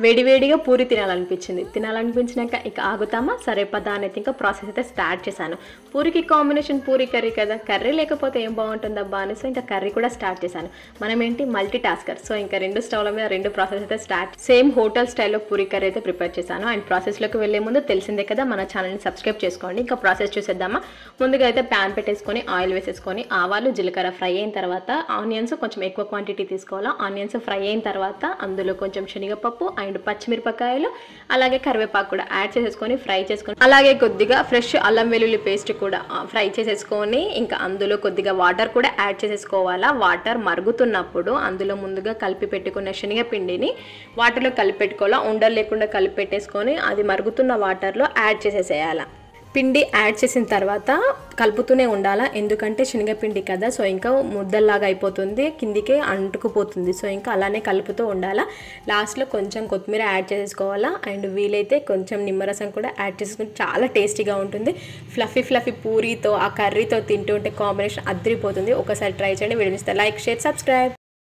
వేడివేడిగా పూరి తినాలనిపించినాక ఇక ఆగుతామా, సరే పదా అనేది ఇంకా ప్రాసెస్ అయితే స్టార్ట్ చేశాను. పూరికి కాంబినేషన్ పూరి కర్రీ కదా, కర్రీ లేకపోతే ఏం బాగుంటుందబ్బా అని సో ఇంకా కర్రీ కూడా స్టార్ట్ చేశాను. మనం ఏంటి మల్టీ టాస్కర్, సో ఇంకా 2 స్టవ్ల మీద 2 ప్రాసెస్ అయితే స్టార్ట్. సేమ్ హోటల్ స్టైల్లో పూరి కర్రీ అయితే ప్రిపేర్ చేశాను. అండ్ ప్రాసెస్లోకి వెళ్ళే ముందు తెలిసిందే కదా, మన ఛానల్ని సబ్స్క్రైబ్ చేసుకోండి. ఇంకా ప్రాసెస్ చూసేద్దామా. ముందుగా అయితే ప్యాన్ పెట్టేసుకొని ఆయిల్ వేసేసుకొని ఆవాలు జీలకర్ర ఫ్రై అయిన తర్వాత ఆనియన్స్ కొంచెం ఎక్కువ క్వాంటిటీ తీసుకోవాలా. ఆనియన్స్ ఫ్రై అయిన తర్వాత అందులో కొంచెం శనగపప్పు అండ్ పచ్చిమిరపకాయలు అలాగే కరివేపాకు కూడా యాడ్ చేసేసుకొని ఫ్రై చేసుకొని, అలాగే కొద్దిగా ఫ్రెష్ అల్లం వెల్లుల్లి పేస్ట్ కూడా ఫ్రై చేసేసుకొని ఇంకా అందులో కొద్దిగా వాటర్ కూడా యాడ్ చేసేసుకోవాలా. వాటర్ మరుగుతున్నప్పుడు అందులో ముందుగా కలిపి పెట్టుకున్న శనగపిండిని వాటర్లో కలిపి పెట్టుకోవాలా. ఉండలు లేకుండా కలిపి పెట్టేసుకొని అది మరుగుతున్న వాటర్లో యాడ్ చేసేసేయాలా. పిండి యాడ్ చేసిన తర్వాత కలుపుతూనే ఉండాలా, ఎందుకంటే శనగపిండి కదా సో ఇంకా ముద్దల్లాగా అయిపోతుంది, కిందికి అంటుకుపోతుంది. సో ఇంకా అలానే కలుపుతూ ఉండాలా. లాస్ట్లో కొంచెం కొత్తిమీర యాడ్ చేసేసుకోవాలా. అండ్ వీలైతే కొంచెం నిమ్మరసం కూడా యాడ్ చేసుకుంటే చాలా టేస్టీగా ఉంటుంది. ఫ్లఫీ పూరీతో ఆ కర్రీతో తింటూ ఉంటే కాంబినేషన్ అదిరిపోతుంది. ఒకసారి ట్రై చేయండి. వీడియో నచ్చితే లైక్, షేర్, సబ్స్క్రైబ్.